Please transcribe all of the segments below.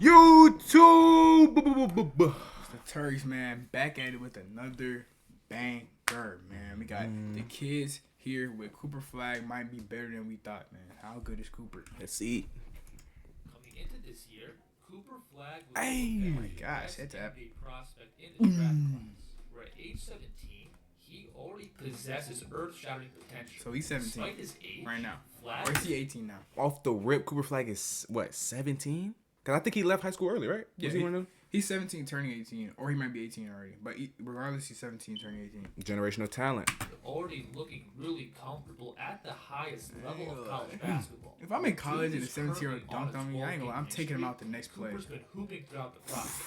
YouTube. It's the Turks, man, back at it with another banger, man. We got the kids here with Cooper Flagg. Might be better than we thought, man. How good is Cooper? Let's see. Coming into this year, Cooper Flagg was Oh my the gosh, best that's NBA prospect in the draft class. Where at age 17, he already possesses earth-shattering potential. So he's 17 Despite his age, right now. Flagg Or is he 18 now? Off the rip, Cooper Flagg is what, 17? Because I think he left high school early, right? Yeah, Was he one of them? he's 17 turning 18. Or he might be 18 already. But regardless, he's 17 turning 18. Generational talent. already looking really comfortable at the highest level of college basketball. If I'm in college and a He's 17-year-old currently dunked on me, I ain't gonna. I'm taking him out the next play. Cooper's been hooping throughout the process.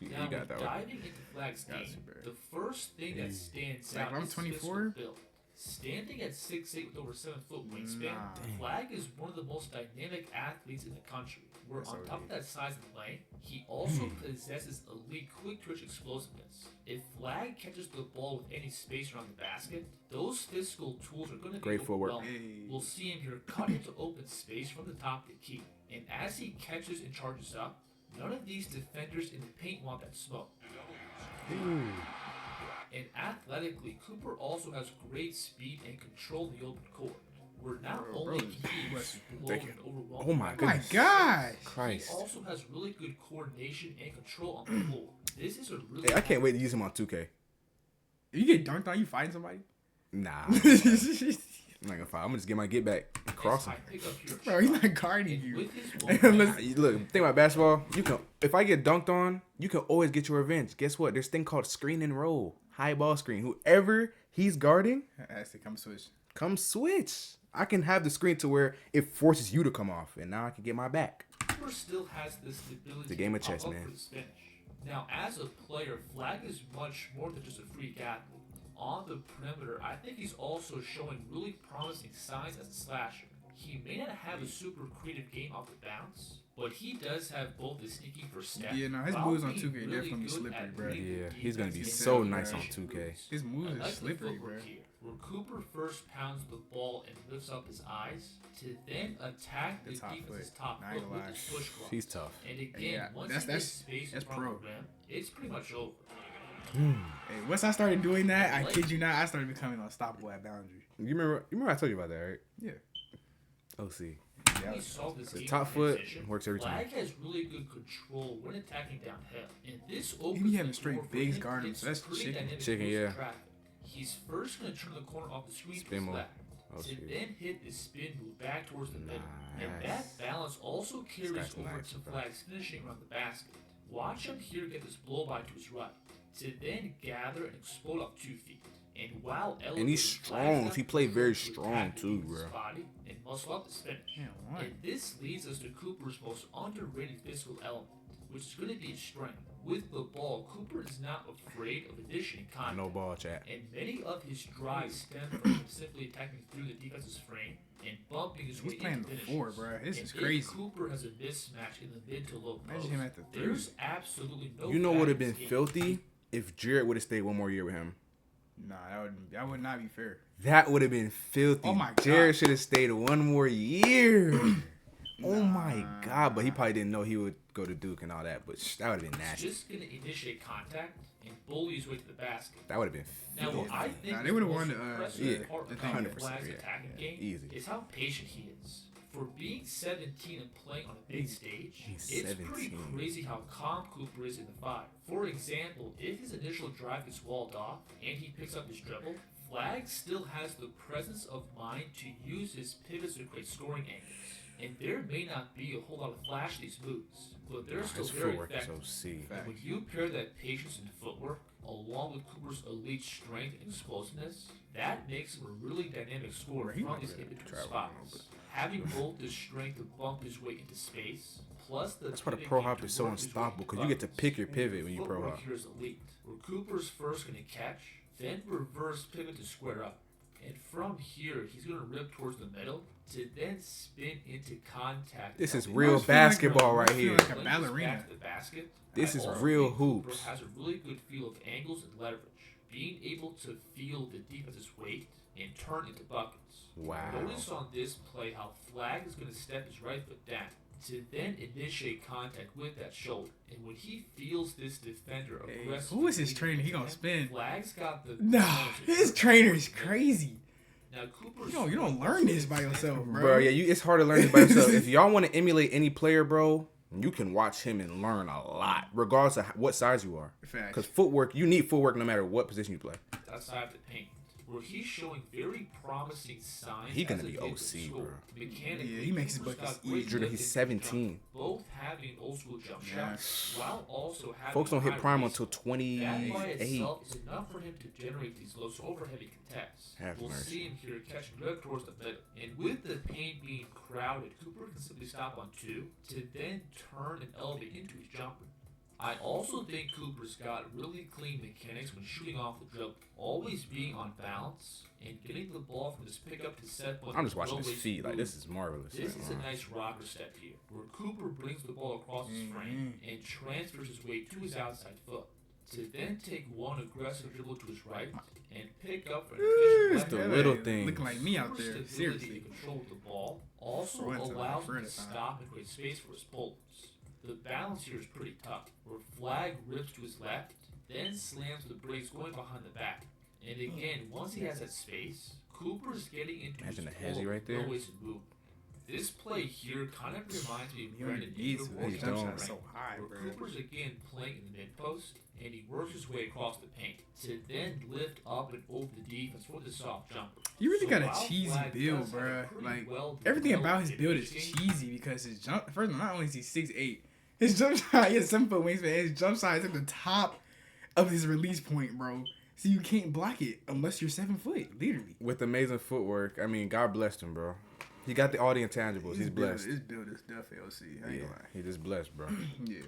Yeah, Now, you got that one. diving into Flagg's game, the first thing that stands Like, out I'm is 24. physical build. Standing at 6'8" with over 7-foot wingspan, Nah. Flagg is one of the most dynamic athletes in the country. Where That's on so top of that size and length, he also possesses elite quick twitch explosiveness. If Flagg catches the ball with any space around the basket, those physical tools are going to be Great footwork. overwhelming. Hey. We'll see him here cut into open space from the top to key. And as he catches and charges up, none of these defenders in the paint want that smoke. And athletically, Cooper also has great speed and control in the open court. Where not only can he explode and overwhelm Oh my Oh my goodness. gosh. he Christ. also has really good coordination and control on the floor. This is a really Hey, I can't wait to use him on 2K. If you get dunked on, you fighting somebody? Nah. I'm not gonna fight. I'm gonna just get my get back and cross him. Bro, he's not guarding And you. with his Let's- Look, think about basketball. You can, if I get dunked on, you can always get your revenge. Guess what? There's a thing called screen and roll, high ball screen. Whoever he's guarding, Has to come switch. come switch. I can have the screen to where it forces you to come off, and now I can get my back. Cooper still has the stability It's a game of to pop chess, up man. for his finish. Now, as a player, Flagg is much more than just a freak athlete. On the perimeter, I think he's also showing really promising signs as a slasher. He may not have a super creative game off the bounce, but he does have both a sneaky first step. Yeah, no, his while moves on being 2K really definitely good slippery, at bro. reading Yeah, the he's gonna be defense so and nice on finishing 2K. moves. His moves I are like the slippery, footwork bro. here, where Cooper first pounds the ball and lifts up his eyes to then attack the The top defense's foot. top Not gonna foot with lie. his push glove. He's tough. And again, Yeah, once that's- he gets space that's in front of pro. the rim, it's pretty much over. Hey, once I started doing that, I kid you not, I started becoming unstoppable at boundary. You remember I told you about that, right? Yeah. OC. Yeah. He saw this The game top foot transition. works every time. Flagg has really good control when attacking downhill. And this He opens be having the straight door for bigs him guarding to him, get so that's some pretty chicken. dynamic Chicken, moves in yeah. traffic. He's first going to turn the corner off the screen to Spin his move. left, Oh, to shit. then hit the spin move back towards the middle. And Nice. that balance also carries guy's over nice, to bro. Flagg's finishing around the basket. Watch him here get this blow by to his right, to then gather and explode up 2 feet. And while And he's strong. He played very strong too, bro. body and muscle up his finish. Yeah, why? And this leads us to Cooper's most underrated physical element, which is going to be his strength. With the ball, Cooper is not afraid of initiating contact. No ball chat. And many of his drives stem from him simply attacking through the defense's frame and bumping his way He's playing into the finishes. 4, bro. This And is if crazy. Cooper has a mismatch in the mid to low post, Imagine him at the 3. there's absolutely no. You know what would have been guidance in- filthy if Jared would have stayed one more year with him. Nah, that would not be fair. That would have been filthy. Oh my Jared God. should have stayed one more year. Oh my God! But he probably didn't know he would go to Duke and all that. But that would have been He's nasty. just going to initiate contact and bully his way to the basket. That would have been Now, what I filthy. think Nah, they is would've the won most the, impressive yeah, part the of thing. 100%, Flagg's yeah. attacking game Easy. is how patient he is. For being 17 and playing on a big stage, He's it's pretty 17. crazy how calm Cooper is in the fight. For example, if his initial drive gets walled off and he picks up his dribble, Flagg still has the presence of mind to use his pivots to create scoring angles. And there may not be a whole lot of flash in these moves, but they're still His very footwork is effective. OC. And when you pair that patience and footwork, along with Cooper's elite strength and explosiveness, that makes him a really dynamic scorer He from might his be in-between traveling spots. Having both the strength to bump his way into space, plus the That's why the pivot pro game hop to is so work his way unstoppable, into 'cause you get to buckets. pick your pivot when you pro Footwork hop. here is elite, where Cooper's first going to catch, then reverse pivot to square up. And from here, he's going to rip towards the middle to then spin into contact. This is Now, real must feel like basketball right feel here. like a when he's ballerina. back to the basket, This I is also real think Cooper hoops. has a really good feel of angles and leverage, being able to feel the defense's weight and turn into buckets. Wow. Notice on this play how Flagg is going to step his right foot down, to then initiate contact with that shoulder. And when he feels this defender Hey, aggressive, who is his trainer? He gonna spin. Flagg's got the Nah, his trainer is crazy. Now Cooper's You don't learn this by yourself, bro. Bro, yeah, it's hard to learn this by yourself. If y'all want to emulate any player, bro, you can watch him and learn a lot, regardless of what size you are. Because footwork, you need footwork no matter what position you play. Outside of the paint, where he's showing very promising signs. He's gonna be OC, bro. Mechanically, Yeah, he makes his buckets easy. Jordan, he's 17. Both having old school jump shots, while also having Folks don't hit high prime waist. until That by 28. itself is enough for him to generate these low over heavy contests. We'll see him here catching right towards the middle. And with the paint being crowded, Cooper can simply stop on 2 to then turn and elevate into his jumper. I also think Cooper's got really clean mechanics when shooting off the dribble, always being on balance and getting the ball from his pickup to set point. I'm just watching his feet. Like, this is marvelous. This is a nice rocker step here, where Cooper brings the ball across his frame and transfers his weight to his outside foot, to then take one aggressive dribble to his right and pick up an It's efficient the left. little things. Looking like me out there. Cooper's Seriously. stability to control the ball also allows him to stop and create space for his pullers. The balance here is pretty tough, where Flagg rips to his left, then slams the brakes going behind the back. And again, once he has that space, Cooper's getting into Imagine his the hezzy right there. waist and move. This play here kind of reminds me of Brandon He's Ingram jump working shot on so the high, where bro. Cooper's again playing in the mid post, and he works his way across the paint to then lift up and over the defense for the soft jumper. You really got while a cheesy Flagg build, does have bro. a pretty Like well everything about his developed build is finishing, cheesy because his jump. First of all, not only is he 6'8", his jump shot, he has 7-foot wingspan. His jump shot is at the top of his release point, bro. So you can't block it unless you're 7 foot, literally. With amazing footwork, I mean, God blessed him, bro. He got all the intangibles. He's blessed. His build is definitely OC. I ain't Yeah, gonna lie. he just blessed, bro. Yeah.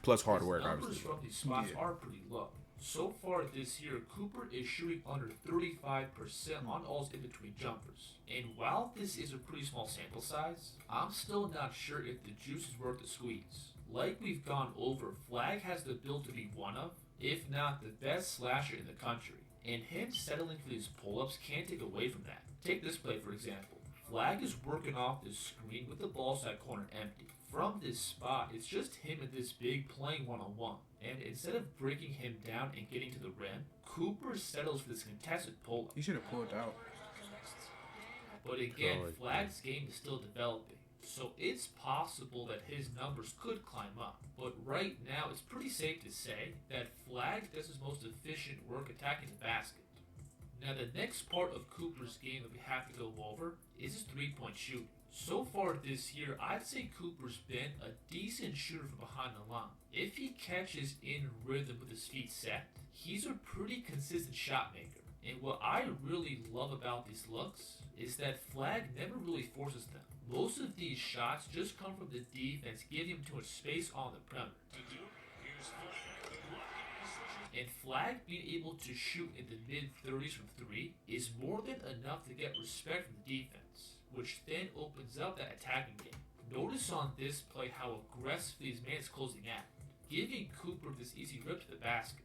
Plus hard work, His numbers obviously. from these spots are pretty low. So far this year, Cooper is shooting under 35% on all his in-between jumpers. And while this is a pretty small sample size, I'm still not sure if the juice is worth the squeeze. Like we've gone over, Flagg has the build to be one of, if not the best slasher in the country. And him settling for these pull-ups can't take away from that. Take this play for example. Flagg is working off this screen with the ball side corner empty. From this spot, it's just him and this big playing one-on-one. And instead of breaking him down and getting to the rim, Cooper settles for this contested pull-up. He should have pulled out. But again, Flagg's game is still developing. So it's possible that his numbers could climb up. But right now, it's pretty safe to say that Flagg does his most efficient work attacking the basket. Now the next part of Cooper's game that we have to go over is his three-point shooting. So far this year, I'd say Cooper's been a decent shooter from behind the line. If he catches in rhythm with his feet set, he's a pretty consistent shot maker. And what I really love about these looks is that Flagg never really forces them. Most of these shots just come from the defense, giving him too much space on the perimeter. And Flagg being able to shoot in the mid-30s from 3 is more than enough to get respect from the defense, which then opens up that attacking game. Notice on this play how aggressively his man is closing out, giving Cooper this easy rip to the basket.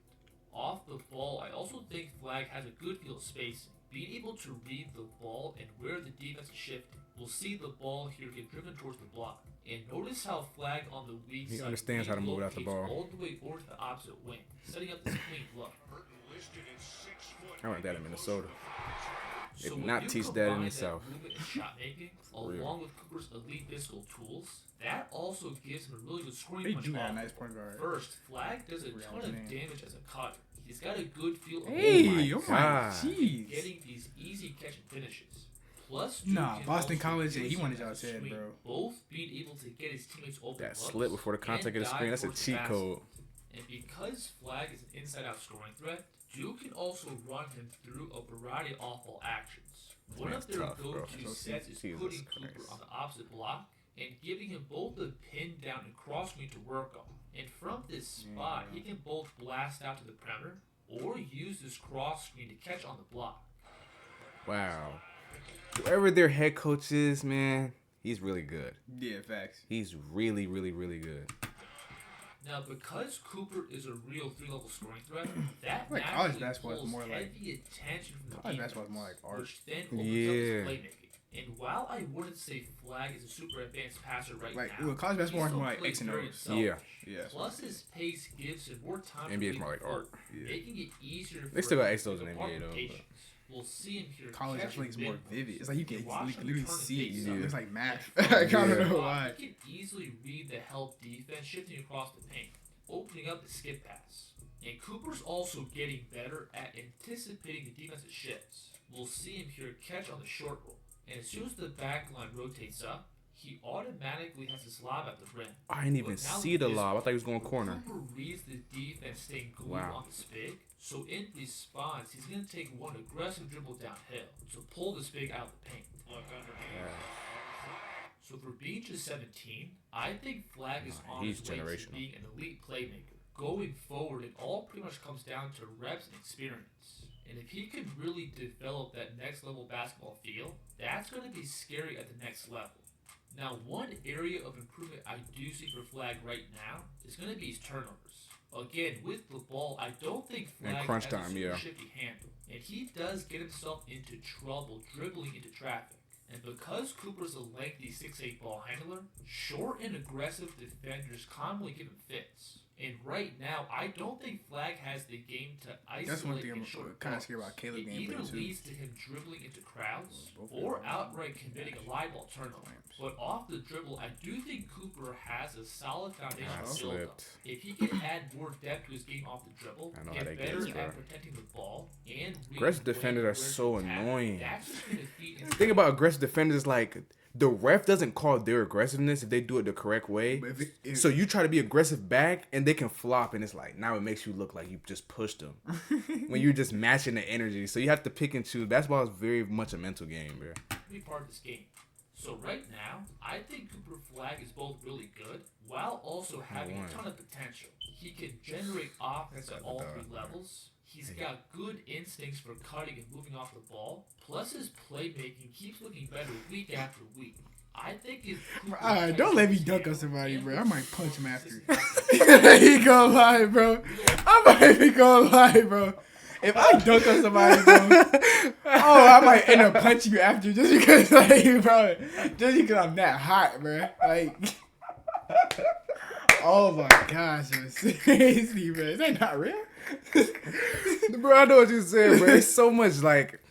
Off the ball, I also think Flagg has a good feel of spacing, being able to read the ball and where the defense is shifting. We'll see the ball here get driven towards the block. And notice how Flagg on the weak side understands how to move out the ball. all the way over to the opposite wing, setting up this clean look. I want that in Minnesota. So If when not you teach that combine in the South. movement and shot making, along with Cooper's elite physical tools, that also gives him a really good scoring They punch. do have a off. nice point guard. First, Flagg does a ton of damage as a cutter. He's got a good feel of Hey, oh my God. jeez. getting these easy catch and finishes. Plus, Nah, Duke can Boston also College, use he him wanted as y'all a said, screen, bro. Both being able to get his teammates open That looks slip before the contact of the and screen, that's a dive towards cheat the code. basket. And because Flagg is an inside-out scoring threat, Duke can also run him through a variety of off-ball actions. One Man's of their tough, bro. go-to sets is Jesus putting Christ. Cooper on the opposite block and giving him both the pin down and cross screen to work on. And from this spot, he can both blast out to the perimeter or use this cross screen to catch on the block. Wow. Whoever their head coach is, man, he's really good. Yeah, facts. He's really, really, really good. Now, because Cooper is a real three-level scoring threat, that Like, naturally college basketball is pulls more like- heavy attention from the College defense, basketball is more like art. which then opens up Yeah. his playmaking. And while I wouldn't say Flagg is a super advanced passer right now, college basketball is more like X and O's. Yeah. Plus, his pace gives him more time NBA to is more like art. making it easier for They still got him X to O's in pick NBA apart though. rotations. We'll see him here. College, I feel like, is more vivid. It's like you can Watch him literally turn see it. his You know? face It's like math. up. I don't know why. He can easily read the help defense shifting across the paint, opening up the skip pass. And Cooper's also getting better at anticipating the defensive shifts. We'll see him here catch on the short roll. And as soon as the back line rotates up, he automatically has his lob at the rim. I didn't even see the lob. I thought he was going corner. Cooper reads the defense staying glued on the spig, so in response, he's going to take one aggressive dribble downhill to pull the spig out of the paint. So for being just 17, I think Flagg is on his way to being an elite playmaker. Going forward, it all pretty much comes down to reps and experience. And if he can really develop that next level basketball feel, that's going to be scary at the next level. Now, one area of improvement I do see for Flagg right now is going to be his turnovers. Again, with the ball, I don't think Flagg has a super shifty handle. And he does get himself into trouble dribbling into traffic. And because Cooper's a lengthy 6'8" ball handler, short and aggressive defenders commonly give him fits. And right now, I don't think Flagg has the game to isolate. That's one thing I'm kind of scared about Caleb gameplay too. It either leads to him dribbling into crowds or outright committing a live ball turnover. But off the dribble, I do think Cooper has a solid foundation to build up. If he can add more depth to his game off the dribble, get better at protecting the ball, and aggressive defenders are so annoying. The thing about aggressive defenders is like the ref doesn't call their aggressiveness if they do it the correct way. So you try to be aggressive back, and they can flop, and it's like now it makes you look like you just pushed them when you're just matching the energy. So you have to pick and choose. Basketball is very much a mental game, bro. Be part of this game. So right now, I think Cooper Flagg is both really good while also having a ton of potential. He can generate offense at all three levels. He's got good instincts for cutting and moving off the ball. Plus his playmaking keeps looking better week after week. I think if don't let me dunk on somebody, bro. I might punch him after. He gonna lie, bro. I might be gonna lie, bro. If I dunk on somebody, bro, I might end up punching you after just because, like, bro, just because I'm that hot, bro. Like, oh my gosh, seriously, bro. Is that not real? Bro, I know what you're saying, bro. It's so much, like,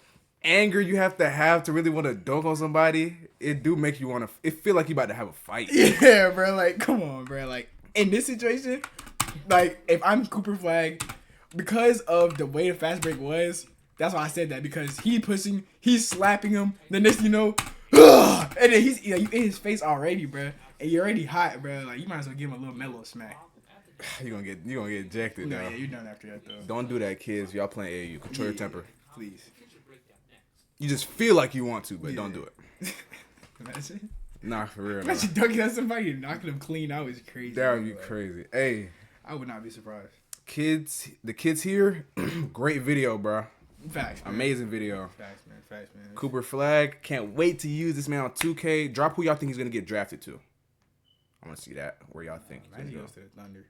anger you have to really want to dunk on somebody. It do make you want to, it feel like you about to have a fight. Yeah, bro, like, come on, bro. Like, in this situation, like, if I'm Cooper Flagg, because of the way the fast break was, that's why I said that, because he's slapping him, then next you know, and then you in his face already, bro, and you're already hot, bro. Like, you might as well give him a little mellow smack. You're gonna get ejected. No, yeah, you're done after that though. Don't do that, kids. Y'all playing AAU. Control your temper, please. You just feel like you want to, but don't do it. Imagine. Nah, for real. Imagine dunking at somebody and knocking them clean out is crazy. That would be crazy. Hey, I would not be surprised. The kids here, great video, bro. Facts, man. Amazing video. Facts, man. Cooper Flagg, can't wait to use this man on 2K. Drop who y'all think he's gonna get drafted to. I want to see that. Where y'all think? Imagine he goes to the Thunder.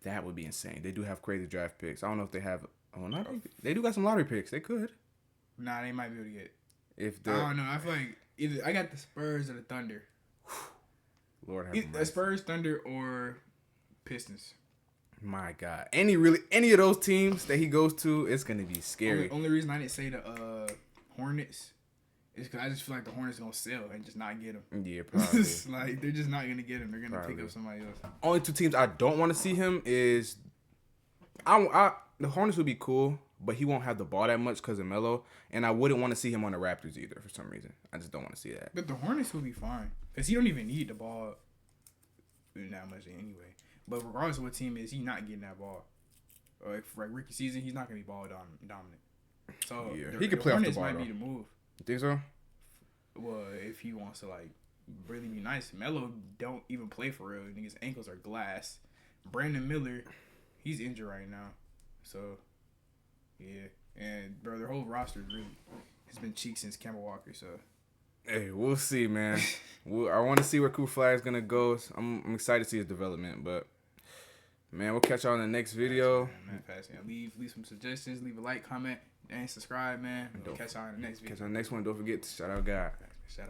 That would be insane. They do have crazy draft picks. I don't know if they have. Oh, not. They do got some lottery picks. They could. Nah, they might be able to get. I don't know. I feel like either I got the Spurs or the Thunder. Lord have mercy. Spurs, Thunder, or Pistons. My God, any of those teams that he goes to, it's gonna be scary. Only reason I didn't say the Hornets is because I just feel like the Hornets gonna sell and just not get him. Yeah, probably. Like, they're just not gonna get him. They're gonna pick up somebody else. Only two teams I don't want to see him is, the Hornets would be cool, but he won't have the ball that much because of Melo, and I wouldn't want to see him on the Raptors either for some reason. I just don't want to see that. But the Hornets will be fine because he don't even need the ball that much anyway. But regardless of what team it is, he's not getting that ball. Like rookie season, he's not gonna be ball dominant. So yeah, he could play off the ball. Might be the move. You think so? Well, if he wants to like really be nice, Melo don't even play for real. His ankles are glass. Brandon Miller, he's injured right now. So yeah, and bro, their whole roster really has been cheap since Kemba Walker. So. Hey, we'll see, man. I want to see where Cooper Flagg is gonna go. I'm excited to see his development, but man, we'll catch y'all in the next video. Leave some suggestions. Leave a like, comment, and subscribe, man. We'll catch y'all in the next video. Catch y'all in the next one. Don't forget to shout out God.